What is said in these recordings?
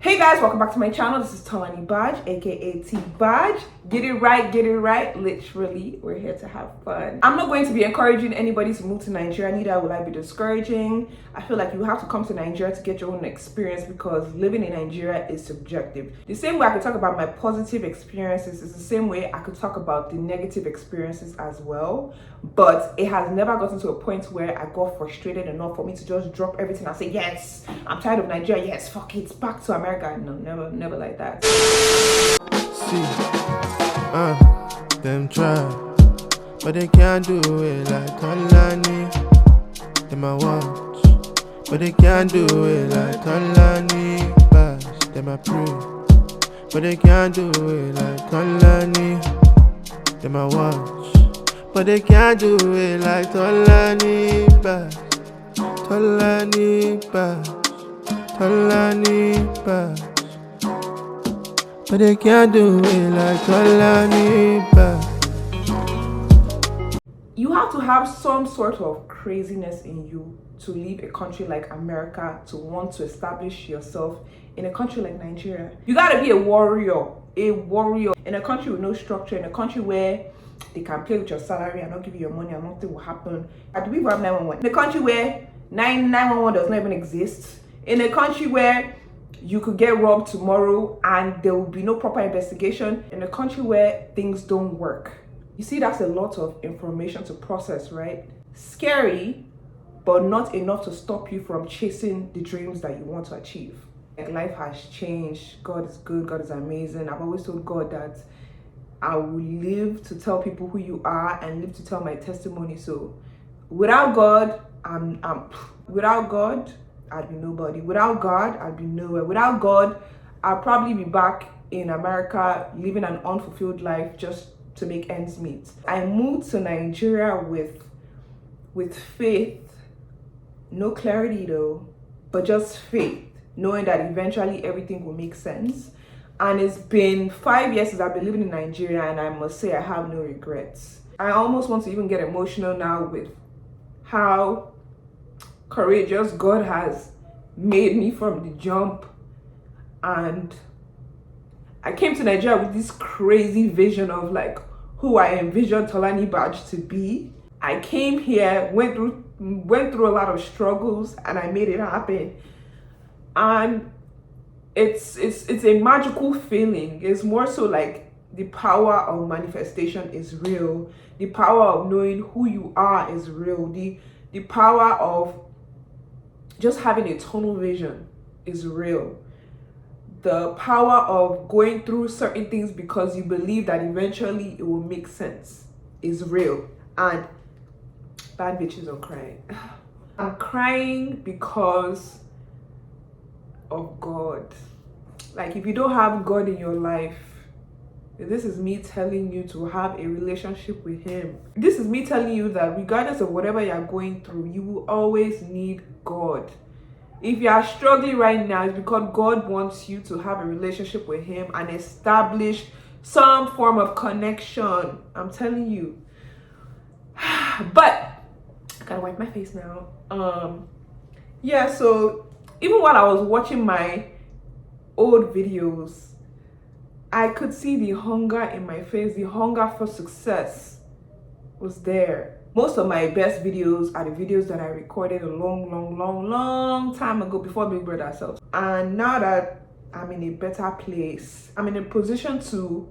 Hey guys, welcome back to my channel. This is Tolani Baj, aka T Baj. Get it right, literally. We're here to have fun. I'm not going to be encouraging anybody to move to Nigeria, neither will I be discouraging. I feel like you have to come to Nigeria to get your own experience because living in Nigeria is subjective. The same way I could talk about my positive experiences is the same way I could talk about the negative experiences as well. But it has never gotten to a point where I got frustrated enough for me to just drop everything and say, yes, I'm tired of Nigeria, yes, fuck it, back to America. No, never like that. See, them try, but they can't do it like Tolani. Them I watch, but they can't do it like Tolani. Bash, them I pray, but they can't do it like Tolani. Them I watch, but they can't do it like Tolani. Bash, Tolani, bash, Tolani, bash. But they can't do it like Tolani, bash. You have to have some sort of craziness in you to leave a country like America to want to establish yourself in a country like Nigeria. You gotta be a warrior in a country with no structure, in a country where they can play with your salary and not give you your money and nothing will happen. I do people have 911? In a country where 911 does not even exist, in a country where you could get robbed tomorrow and there will be no proper investigation, in a country where things don't work. You see, that's a lot of information to process, right? Scary, but not enough to stop you from chasing the dreams that you want to achieve. Like, life has changed. God is good. God is amazing. I've always told God that I will live to tell people who you are and live to tell my testimony. So without God, without God, I'd be nobody. Without God, I'd be nowhere. Without God, I'll probably be back in America living an unfulfilled life just to make ends meet. I moved to Nigeria with faith, no clarity though, but just faith, knowing that eventually everything will make sense. And it's been 5 years since I've been living in Nigeria, and I must say I have no regrets. I almost want to even get emotional now with how courageous God has made me from the jump. And I came to Nigeria with this crazy vision of like who I envisioned Tolani Baj to be. I came here, went through a lot of struggles, and I made it happen. And it's a magical feeling. It's more so like the power of manifestation is real. The power of knowing who you are is real. The power of just having a tunnel vision is real. The power of going through certain things because you believe that eventually it will make sense is real. And bad bitches are crying. I'm crying because of God. Like, if you don't have God in your life, this is me telling you to have a relationship with Him. This is me telling you that regardless of whatever you're going through, you will always need God. If you are struggling right now, it's because God wants you to have a relationship with Him and establish some form of connection. I'm telling you. But I gotta wipe my face now. Yeah, so even while I was watching my old videos, I could see the hunger in my face. The hunger for success was there. Most of my best videos are the videos that I recorded a long time ago before Big Brother self. And now that I'm in a better place, I'm in a position to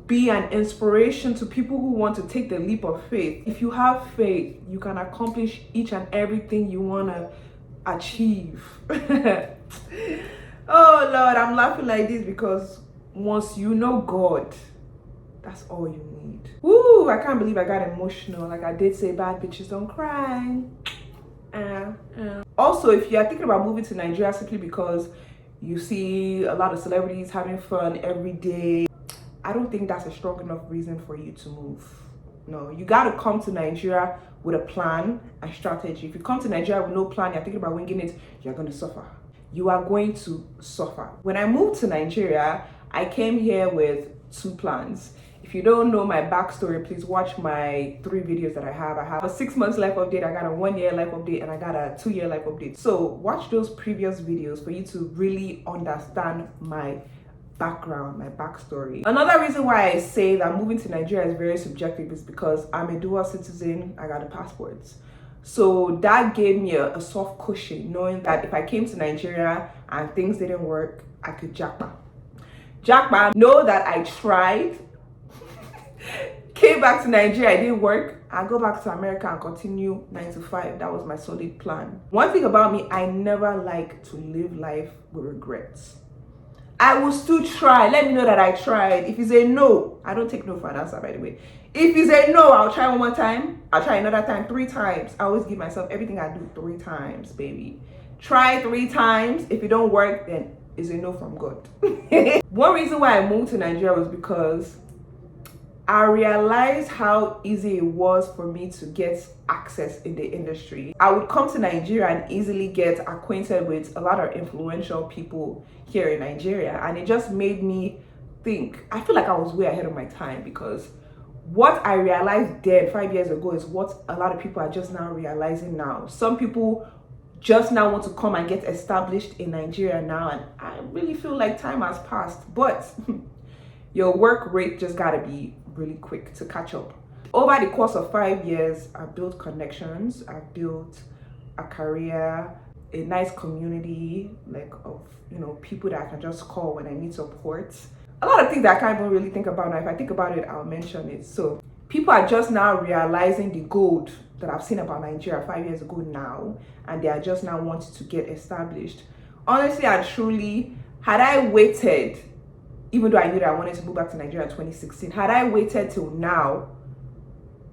be an inspiration to people who want to take the leap of faith. If you have faith, you can accomplish each and everything you want to achieve. Oh Lord, I'm laughing like this because once you know God, that's all you need. Woo, I can't believe I got emotional. Like I did say, bad bitches don't cry. Also, if you are thinking about moving to Nigeria simply because you see a lot of celebrities having fun every day, I don't think that's a strong enough reason for you to move. No, you got to come to Nigeria with a plan and strategy. If you come to Nigeria with no plan, you're thinking about winging it, you're going to suffer. You are going to suffer. When I moved to Nigeria, I came here with 2 plans. If If you don't know my backstory, please watch my 3 videos that I have. I have a 6 months life update, I got a 1 year life update, and I got a 2 year life update. So watch those previous videos for you to really understand my background, my backstory. Another reason why I say that moving to Nigeria is very subjective is because I'm a dual citizen, I got a passport. So that gave me a soft cushion, knowing that if I came to Nigeria and things didn't work, I could jackpot. Know that I tried, came back to Nigeria, it didn't work, I go back to America and continue 9 to 5. That was my solid plan. One thing about me, I never like to live life with regrets. I will still try. Let me know that I tried. If it's a no, I don't take no for an answer, by the way. If it's a no, I'll try one more time. I'll try another time, 3 times. I always give myself everything I do 3 times, baby. Try 3 times. If it don't work, then it's a no from God. One reason why I moved to Nigeria was because I realized how easy it was for me to get access in the industry. I would come to Nigeria and easily get acquainted with a lot of influential people here in Nigeria, and it just made me think. I feel like I was way ahead of my time, because what I realized then 5 years ago is what a lot of people are just now realizing now. Some people just now want to come and get established in Nigeria now, and I really feel like time has passed, but your work rate just gotta be really quick to catch up. Over the course of 5 years, I've built connections, I've built a career, a nice community, like of people that I can just call when I need support. A lot of things that I can't even really think about now. If I think about it, I'll mention it. So people are just now realizing the gold that I've seen about Nigeria 5 years ago now, and they are just now wanting to get established. Honestly and truly, had I waited, even though I knew that I wanted to move back to Nigeria in 2016, had I waited till now,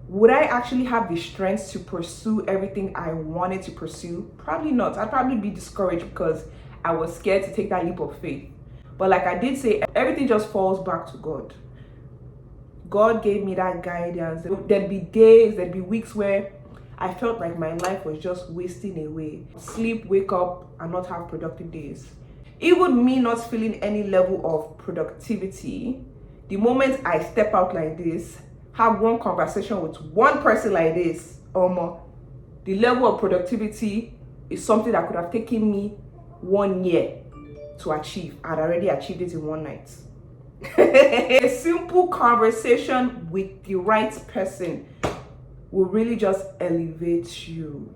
would I actually have the strength to pursue everything I wanted to pursue? Probably not. I'd probably be discouraged because I was scared to take that leap of faith. But like I did say, everything just falls back to God. God gave me that guidance. There'd be days, there'd be weeks where I felt like my life was just wasting away. Sleep, wake up, and not have productive days. Even me not feeling any level of productivity, the moment I step out like this, have one conversation with one person like this, the level of productivity is something that could have taken me 1 year to achieve. I'd already achieved it in one night. A simple conversation with the right person will really just elevate you.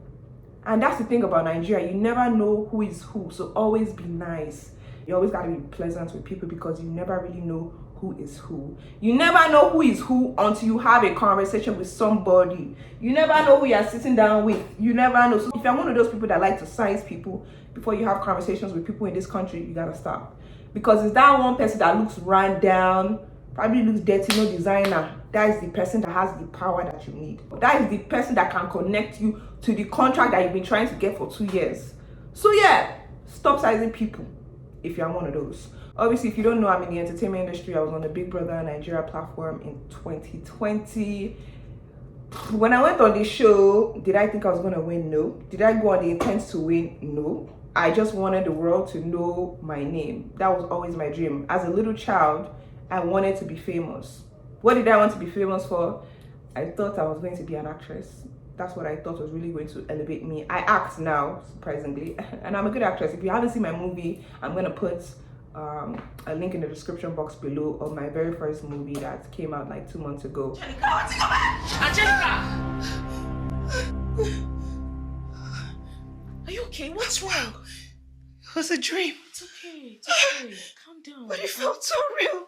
And that's the thing about Nigeria, you never know who is who, so always be nice. You always gotta be pleasant with people, because you never really know who is who. You never know who is who until you have a conversation with somebody. You never know who you're sitting down with. You never know. So if you're one of those people that like to size people before you have conversations with people in this country, you gotta stop. Because it's that one person that looks run down, probably looks dirty, no designer. That is the person that has the power that you need. That is the person that can connect you to the contract that you've been trying to get for 2 years. So yeah, stop sizing people if you're one of those. Obviously, if you don't know, I'm in the entertainment industry. I was on the Big Brother Nigeria platform in 2020. When I went on the show, did I think I was going to win? No. Did I go on the intent to win? No. I just wanted the world to know my name. That was always my dream. As a little child, I wanted to be famous. What did I want to be famous for? I thought I was going to be an actress. That's what I thought was really going to elevate me. I act now, surprisingly, and I'm a good actress. If you haven't seen my movie, I'm going to put a link in the description box below of my very first movie that came out like 2 months ago. Angelica! Are you okay? What's wrong? It was a dream. It's okay. It's okay. Calm down. But it felt so real.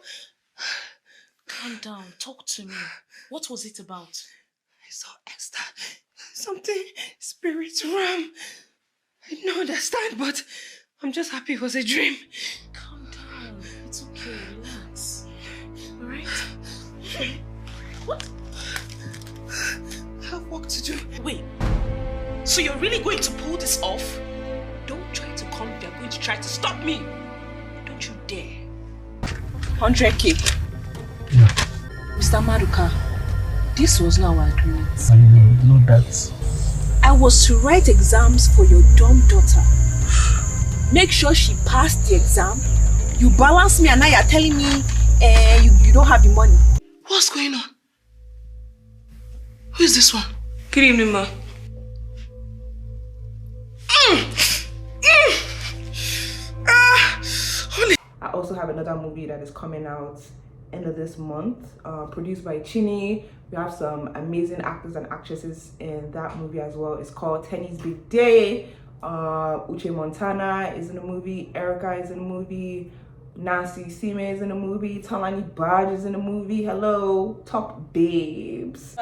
Calm down. Talk to me. What was it about? I saw Esther. Something spirit realm. I don't understand, but I'm just happy it was a dream. Calm down. It's okay. Relax. Alright? What? I have work to do. Wait. So you're really going to pull this off? Don't try to come. They're going to try to stop me. Don't you dare. 100K. Yeah. Mr. Maduka, this was not our agreement. I know that. I was to write exams for your dumb daughter. Make sure she passed the exam. You balance me and now you're telling me you don't have the money. What's going on? Who is this one? Good evening, ma. I also have another movie that is coming out end of this month, produced by Chini. We have some amazing actors and actresses in that movie as well. It's called Tenny's Big Day. Uche Montana is in the movie, Erica is in the movie, Nancy Sime is in the movie, Tolani Barge is in the movie. Hello, top babes.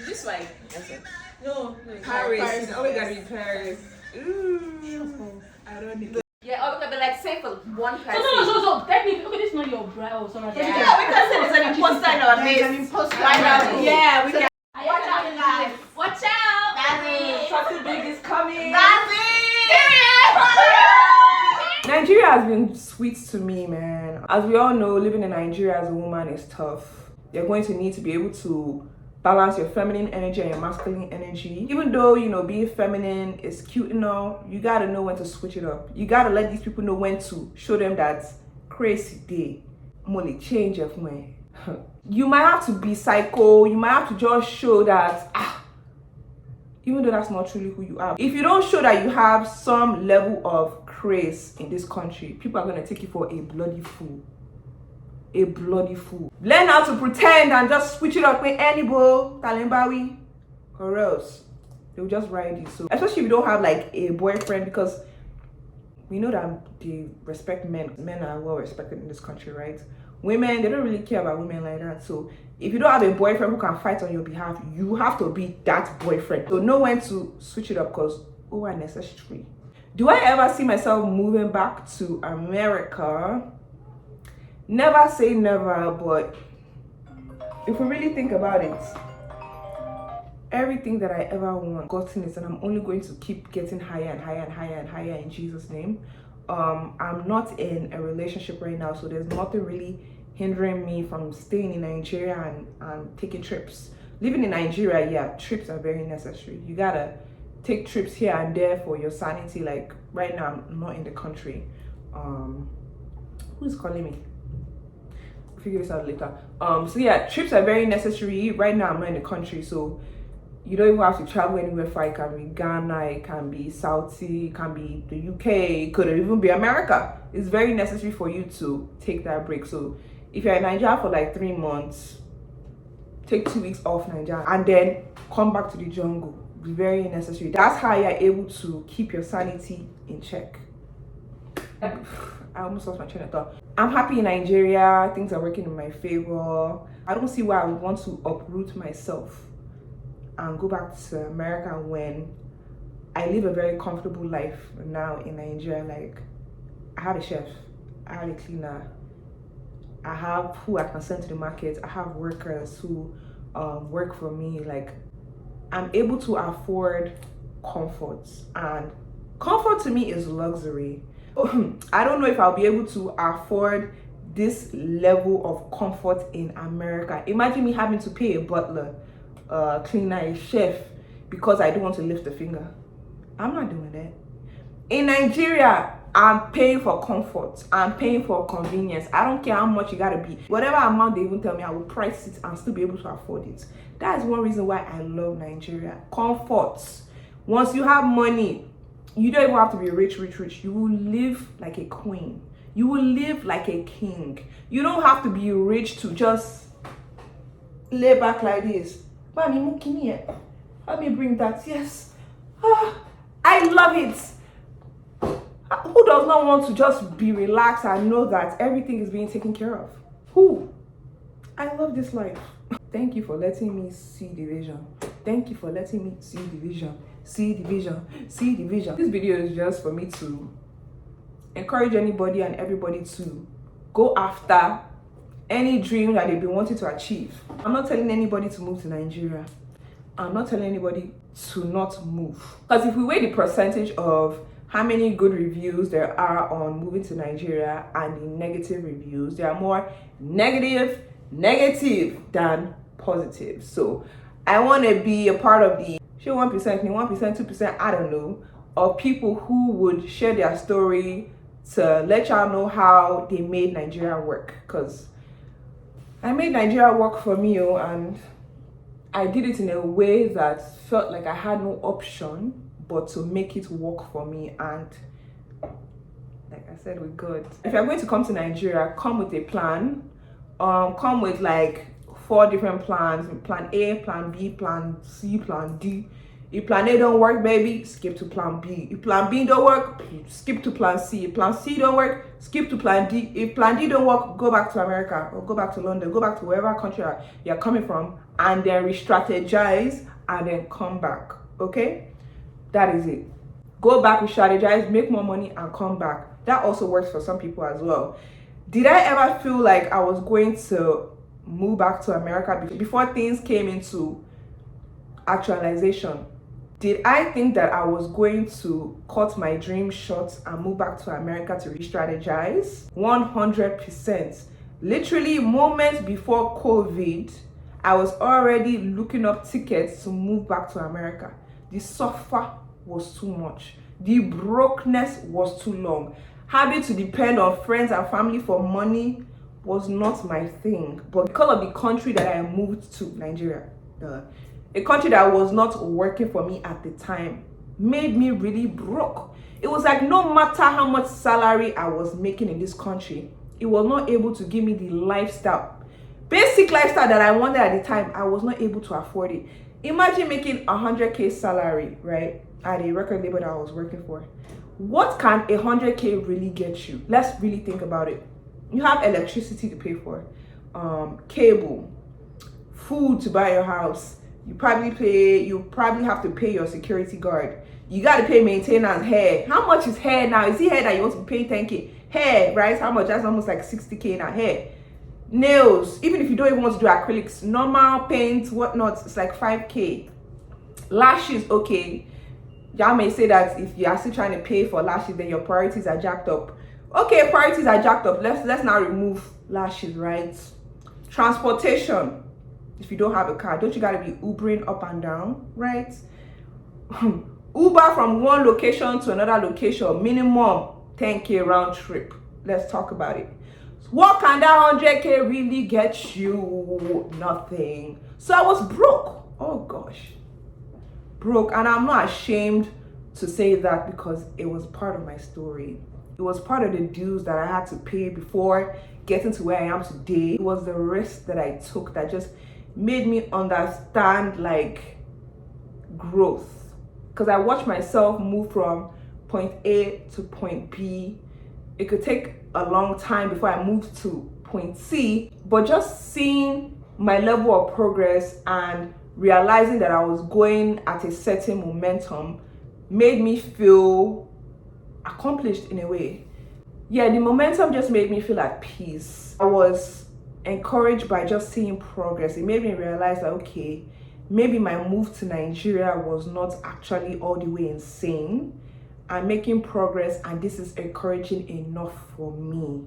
Did you swipe? Okay. No. Paris. Oh, we gotta be Paris. Ooh. I don't need. Yeah, or we could be like, say for one person. So, technically, okay, this is not your bride. Oh, sorry. Yeah, because it's an imposter in our midst. An imposter. Why not? Yeah, we can. Watch out, guys. Watch out! That's it. Something big is coming. That's it! Nigeria has been sweet to me, man. As we all know, living in Nigeria as a woman is tough. You're going to need to be able to balance your feminine energy and your masculine energy. Even though, you know, being feminine is cute and all, you gotta know when to switch it up. You gotta let these people know when to show them that crazy day. Money change of me. You might have to be psycho. You might have to just show that, even though that's not truly who you are. If you don't show that you have some level of craze in this country, people are gonna take you for a bloody fool. A bloody fool. Learn how to pretend and just switch it up with anybody, Talimbawi, or else they'll just ride you. So especially if you don't have like a boyfriend, because we know that they respect men. Men are well respected in this country, right? Women, they don't really care about women like that. So if you don't have a boyfriend who can fight on your behalf, you have to be that boyfriend. So know when to switch it up, because unnecessary. Do I ever see myself moving back to America? Never say never, but if we really think about it, everything that I ever want, gotten it, and I'm only going to keep getting higher and higher and higher and higher in Jesus' name. I'm not in a relationship right now, so there's nothing really hindering me from staying in Nigeria and taking trips. Living in Nigeria, yeah, trips are very necessary. You gotta take trips here and there for your sanity. Like right now, I'm not in the country. Who's calling me? Figure this out later. So yeah, trips are very necessary. Right now I'm not in the country, so you don't even have to travel anywhere far. It can be Ghana, it can be Saudi, it can be the UK, it could even be America. It's very necessary for you to take that break. So if you're in Nigeria for like 3 months, take 2 weeks off Nigeria and then come back to the jungle. Be very necessary. That's how you're able to keep your sanity in check. I almost lost my train of thought. I'm happy in Nigeria. Things are working in my favor. I don't see why I would want to uproot myself and go back to America when I live a very comfortable life now in Nigeria. Like, I have a chef, I have a cleaner, I have who I can send to the market, I have workers who work for me. Like, I'm able to afford comforts, and comfort to me is luxury. I don't know if I'll be able to afford this level of comfort in America. Imagine me having to pay a butler, cleaner, a chef because I don't want to lift a finger. I'm not doing that. In Nigeria, I'm paying for comfort. I'm paying for convenience. I don't care how much you gotta be. Whatever amount they even tell me, I will price it and still be able to afford it. That is one reason why I love Nigeria. Comfort. Once you have money, you don't even have to be rich. You will live like a queen. You will live like a king. You don't have to be rich to just lay back like this. Mommy, looking here. Let me bring that. Yes. I love it. Who does not want to just be relaxed and know that everything is being taken care of? Who? I love this life. Thank you for letting me see the vision. Thank you for letting me see the vision. See the vision. See the vision. This video is just for me to encourage anybody and everybody to go after any dream that they've been wanting to achieve. I'm not telling anybody to move to Nigeria. I'm not telling anybody to not move. Because if we weigh the percentage of how many good reviews there are on moving to Nigeria and the negative reviews, there are more negative than positive. So I want to be a part of the 1%, 1%, 2%, I don't know, of people who would share their story to let y'all know how they made Nigeria work. Because I made Nigeria work for me, and I did it in a way that felt like I had no option but to make it work for me. And like I said, with God, if you're going to come to Nigeria, come with a plan. Come with like 4 different plans: plan A, plan B, plan C, plan D. If plan A don't work, baby, skip to plan B. If plan B don't work, skip to plan C. If plan C don't work, skip to plan D. If plan D don't work, go back to America or go back to London, go back to wherever country you're coming from, and then re-strategize and then come back. Okay, that is it. Go back, re-strategize, make more money, and come back. That also works for some people as well. Did I ever feel like I was going to move back to America before things came into actualization? Did I think that I was going to cut my dream short and move back to America to re-strategize? 100%. Literally moments before COVID, I was already looking up tickets to move back to America. The suffer was too much. The brokenness was too long. Having to depend on friends and family for money was not my thing. But because of the country that I moved to, Nigeria, a country that was not working for me at the time, made me really broke. It was like no matter how much salary I was making in this country, it was not able to give me the lifestyle, basic lifestyle that I wanted at the time. I was not able to afford it. Imagine making 100K salary, right, at a record label that I was working for. What can 100K really get you? Let's really think about it. You have electricity to pay for, cable, food to buy your house. You probably have to pay your security guard. You got to pay maintenance. Hair. How much is hair now? Is it hair that you want to pay 10K? Hair, right? How much? That's almost like 60K now. Hair. Nails. Even if you don't even want to do acrylics, normal paint, whatnot, it's like 5K. Lashes, okay. Y'all may say that if you are still trying to pay for lashes, then your priorities are jacked up. Okay, priorities are jacked up. Let's now remove lashes, right? Transportation. If you don't have a car, don't you gotta be Ubering up and down, right? Uber from one location to another location, minimum 10K round trip. Let's talk about it. What can that 100K really get you? Nothing. So I was broke. Oh gosh. Broke. And I'm not ashamed to say that because it was part of my story. It was part of the dues that I had to pay before getting to where I am today. It was the risk that I took that just made me understand like growth, because I watched myself move from point A to point B. It could take a long time before I moved to point C, but just seeing my level of progress and realizing that I was going at a certain momentum made me feel accomplished in a way. Yeah, the momentum just made me feel at peace. I was encouraged by just seeing progress. It made me realize that, okay, maybe my move to Nigeria was not actually all the way insane. I'm making progress, and this is encouraging enough for me.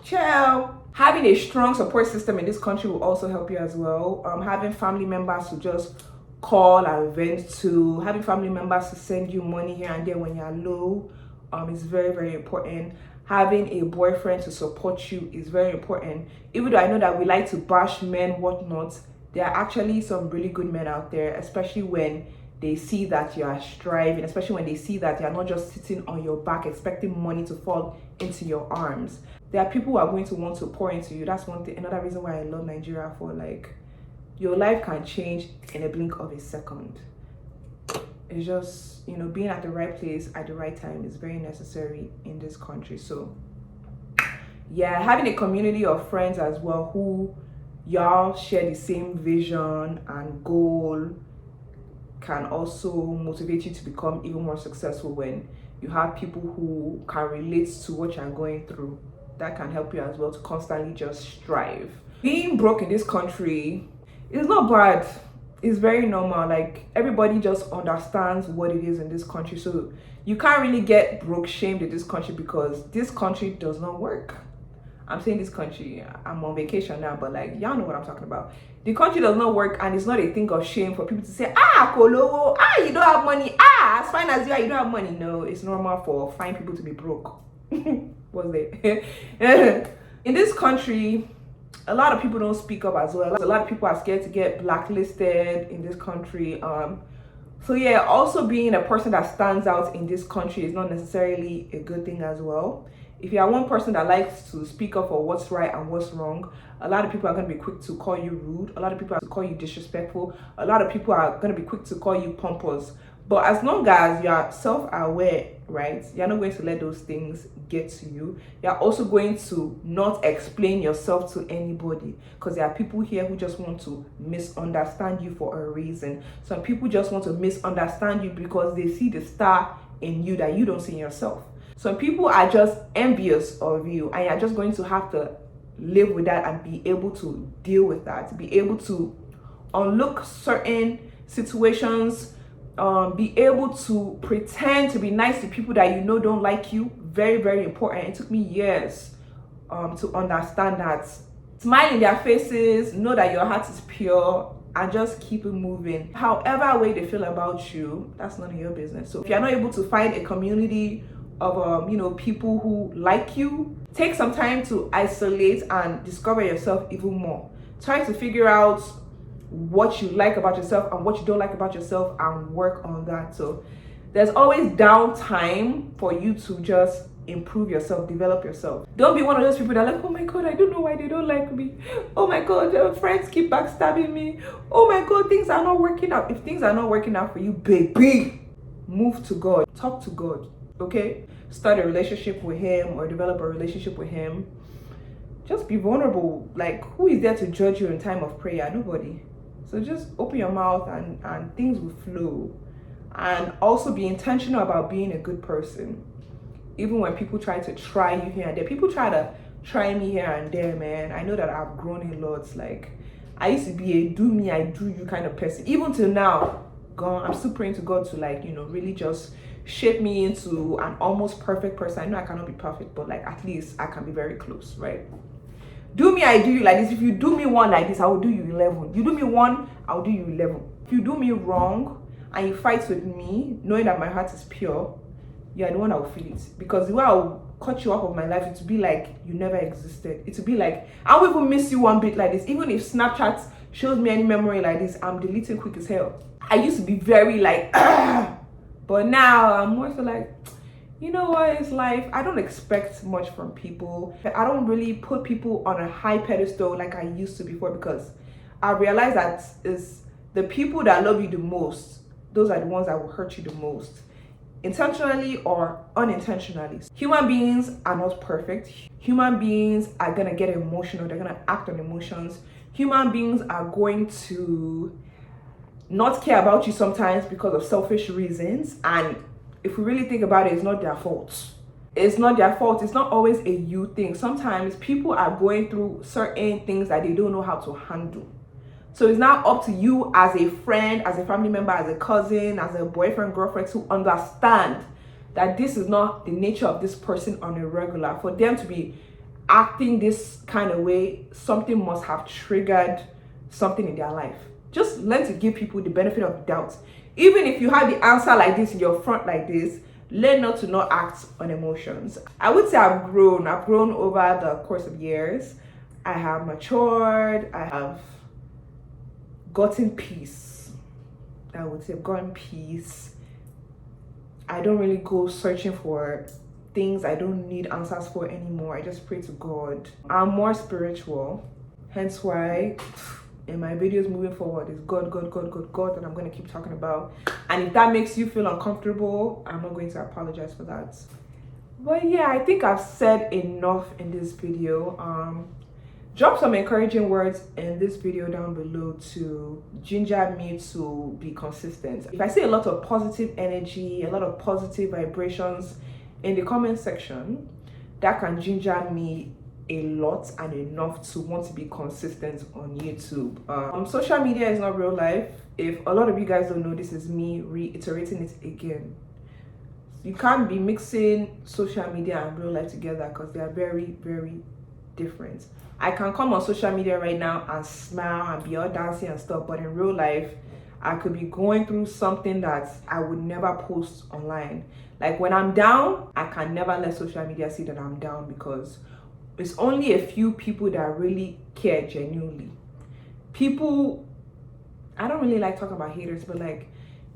Ciao. Having a strong support system in this country will also help you as well. Having family members to just call and vent to, having family members to send you money here and there when you're low, is very, very important. Having a boyfriend to support you is very important. Even though I know that we like to bash men, whatnot, there are actually some really good men out there, especially when they see that you are striving, especially when they see that you're not just sitting on your back expecting money to fall into your arms. There are people who are going to want to pour into you. That's one thing. Another reason why I love Nigeria, for like, your life can change in a blink of a second. It's just, you know, being at the right place at the right time is very necessary in this country. So yeah, having a community of friends as well who y'all share the same vision and goal can also motivate you to become even more successful. When you have people who can relate to what you're going through, that can help you as well to constantly just strive. Being broke in this country is not bad. It's very normal. Like, everybody just understands what it is in this country. So you can't really get broke shamed in this country, because this country does not work. I'm saying this country, I'm on vacation now, but like, y'all know what I'm talking about. The country does not work, and it's not a thing of shame for people to say, Kolo, you don't have money, as fine as you are, you don't have money. No, it's normal for fine people to be broke. What's it? In this country, a lot of people don't speak up as well. A lot of people are scared to get blacklisted in this country. So yeah, also being a person that stands out in this country is not necessarily a good thing as well. If you are one person that likes to speak up for what's right and what's wrong, a lot of people are going to be quick to call you rude. A lot of people are to call you disrespectful. A lot of people are going to be quick to call you pompous. But as long as you are self-aware, right, you're not going to let those things get to you. You're also going to not explain yourself to anybody, because there are people here who just want to misunderstand you for a reason. Some people just want to misunderstand you because they see the star in you that you don't see in yourself. Some people are just envious of you, and you're just going to have to live with that and be able to deal with that, be able to unlock certain situations, be able to pretend to be nice to people that you know don't like you. Very, very important. It took me years to understand that. Smile in their faces, know that your heart is pure, and just keep it moving. However way they feel about you, that's none of your business. So if you're not able to find a community of people who like you, take some time to isolate and discover yourself even more. Try to figure out what you like about yourself and what you don't like about yourself and work on that. So there's always downtime for you to just improve yourself, develop yourself. Don't be one of those people that are like, oh my god, I don't know why they don't like me. Oh my god, friends keep backstabbing me. Oh my god, things are not working out. If things are not working out for you, baby, move to God. Talk to God, okay? Start a relationship with him or develop a relationship with him. Just be vulnerable. Like, who is there to judge you in time of prayer? Nobody. So just open your mouth and things will flow. And also be intentional about being a good person. Even when people try to try you here and there. People try to try me here and there, man. I know that I've grown a lot. Like, I used to be a do me, I do you kind of person. Even till now, God, I'm still praying to God to really just shape me into an almost perfect person. I know I cannot be perfect, but like at least I can be very close, right? Do me, I do you like this. If you do me one like this, I will do you 11. You do me one, I'll do you 11. If you do me wrong and you fight with me, knowing that my heart is pure, you are the one that will feel it. Because the way I will cut you off of my life, it will be like you never existed. It will be like, I won't even miss you one bit like this. Even if Snapchat shows me any memory like this, I'm deleting quick as hell. I used to be very like, but now I'm more so like, you know what, it's life. I don't expect much from people. I don't really put people on a high pedestal like I used to before, because I realize that is the people that love you the most, those are the ones that will hurt you the most, intentionally or unintentionally. Human beings are not perfect. Human beings are gonna get emotional. They're gonna act on emotions. Human beings are going to not care about you sometimes because of selfish reasons, and if we really think about it, it's not their fault. It's not their fault. It's not always a you thing. Sometimes people are going through certain things that they don't know how to handle. So it's now up to you as a friend, as a family member, as a cousin, as a boyfriend, girlfriend, to understand that this is not the nature of this person on a regular. For them to be acting this kind of way, something must have triggered something in their life. Just learn to give people the benefit of the doubt. Even if you have the answer like this in your front like this, learn not to not act on emotions. I would say I've grown over the course of years. I have matured. I have gotten peace. I would say I've gotten peace. I don't really go searching for things I don't need answers for anymore. I just pray to God. I'm more spiritual, hence why in my videos moving forward is God that I'm going to keep talking about. And if that makes you feel uncomfortable, I'm not going to apologize for that. But yeah, I think I've said enough in this video. Drop some encouraging words in this video down below to ginger me to be consistent. If I see a lot of positive energy, a lot of positive vibrations in the comment section, that can ginger me a lot and enough to want to be consistent on YouTube. Social media is not real life. If a lot of you guys don't know, this is me reiterating it again. You can't be mixing social media and real life together because they are very, very different. I can come on social media right now and smile and be all dancing and stuff, but in real life, I could be going through something that I would never post online. Like when I'm down, I can never let social media see that I'm down, because It's only a few people that really care genuinely. People, I don't really like talking about haters, but like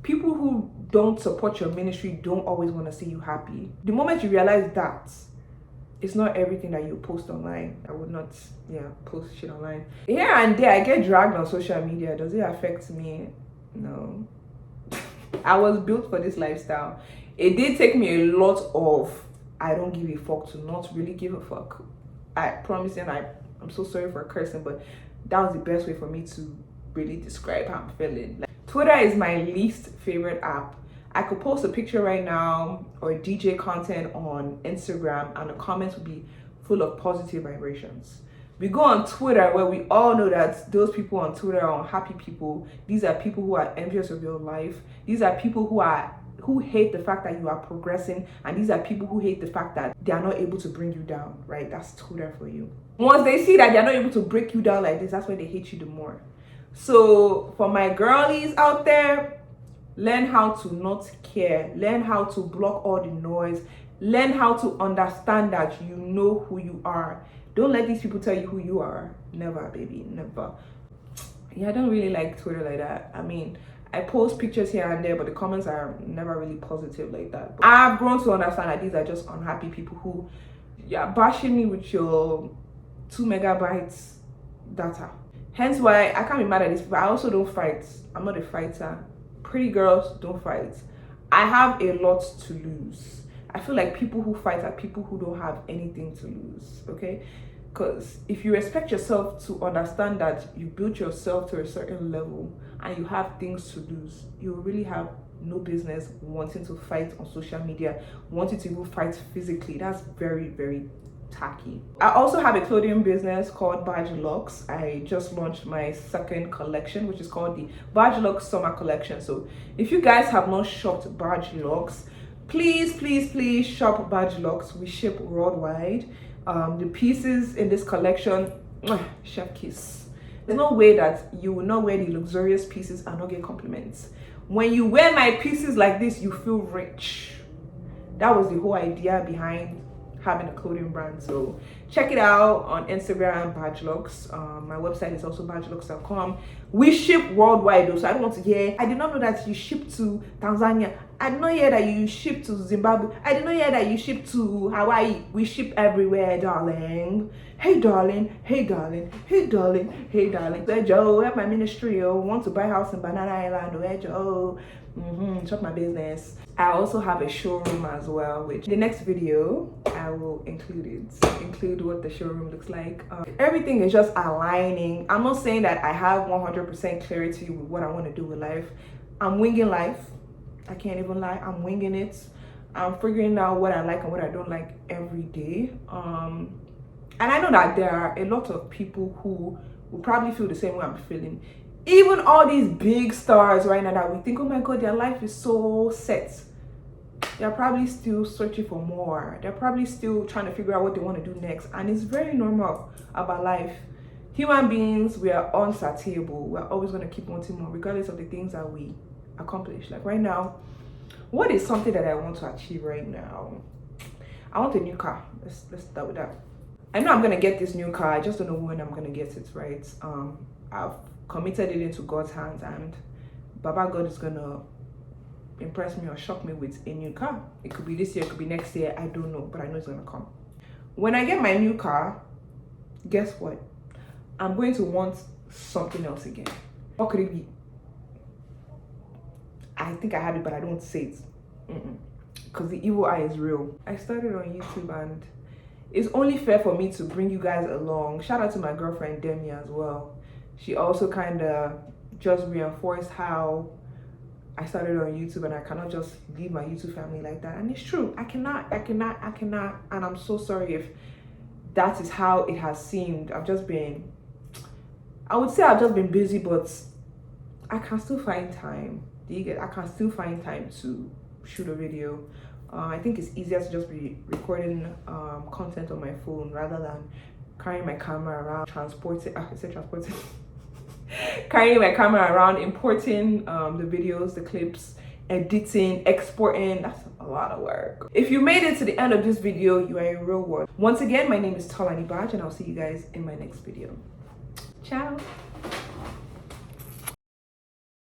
people who don't support your ministry don't always want to see you happy. The moment you realize that, it's not everything that you post online. I would not, post shit online. Here and there, I get dragged on social media. Does it affect me? No. I was built for this lifestyle. It did take me a lot of I don't give a fuck to not really give a fuck. I promise, and I'm so sorry for cursing, but that was the best way for me to really describe how I'm feeling. Like, Twitter is my least favorite app. I could post a picture right now or DJ content on Instagram and the comments would be full of positive vibrations. We go on Twitter where we all know that those people on Twitter are unhappy people. These are people who are envious of your life. These are people who hate the fact that you are progressing, and these are people who hate the fact that they are not able to bring you down, right? That's Twitter for you. Once they see that they're not able to break you down like this, that's why they hate you the more. So for my girlies out there, learn how to not care. Learn how to block all the noise. Learn how to understand that you know who you are. Don't let these people tell you who you are. Never, baby, never. Yeah, I don't really like Twitter like that. I mean, I post pictures here and there, but the comments are never really positive like that. But I've grown to understand that these are just unhappy people who bashing me with your 2 megabytes data. Hence why I can't be mad at this, but I also don't fight. I'm not a fighter. Pretty girls don't fight. I have a lot to lose. I feel like people who fight are people who don't have anything to lose, okay? Because if you respect yourself to understand that you built yourself to a certain level and you have things to lose, you really have no business wanting to fight on social media, wanting to even fight physically. That's very, very tacky. I also have a clothing business called BAJLUXE. I just launched my second collection, which is called the BAJLUXE Summer Collection. So if you guys have not shopped BAJLUXE, please shop BAJLUXE. We ship worldwide. The pieces in this collection, chef kiss. There's no way that you will not wear the luxurious pieces and not get compliments. When you wear my pieces like this, you feel rich. That was the whole idea behind having a clothing brand. So check it out on Instagram, BAJLUXE. My website is also bajlux.com. We ship worldwide though, so I don't want to hear, I did not know that you ship to Tanzania. I did not hear that you ship to Zimbabwe. I did not hear that you ship to Hawaii. We ship everywhere, darling. Hey darling, hey darling, hey darling, hey darling. Hey Joe, help my ministry. Oh, want to buy house in Banana Island. Oh, hey Joe. Shop my business. I also have a showroom as well, which the next video I will include what the showroom looks like. Everything is just aligning. I'm not saying that I have 100% clarity with what I want to do with life. I'm winging life. I can't even lie. I'm winging it. I'm figuring out what I like and what I don't like every day. And I know that there are a lot of people who will probably feel the same way I'm feeling. Even all these big stars right now that we think, oh my God, their life is so set. They're probably still searching for more. They're probably still trying to figure out what they want to do next. And it's very normal about life. Human beings, we are unsatiable. We're always going to keep wanting more, regardless of the things that we accomplish. Like right now, what is something that I want to achieve right now? I want a new car. Let's start with that. I know I'm going to get this new car. I just don't know when I'm going to get it, right? I've committed it into God's hands, and Baba God is gonna impress me or shock me with a new car. It could be this year, it could be next year, I don't know, but I know it's gonna come. When I get my new car, guess what? I'm going to want something else again. What could it be? I think I have it, but I don't say it. Because the evil eye is real. I started on YouTube, and it's only fair for me to bring you guys along. Shout out to my girlfriend Demi as well. She also kind of just reinforced how I started on YouTube, and I cannot just leave my YouTube family like that. And it's true. I cannot. And I'm so sorry if that is how it has seemed. I would say I've just been busy, but I can still find time. Do you get? I can still find time to shoot a video. I think it's easier to just be recording content on my phone rather than carrying my camera around, carrying my camera around, importing the videos, the clips editing, exporting. That's a lot of work. If you made it to the end of this video, you are a real one. Once again, my name is Tolani and I'll see you guys in my next video. Ciao.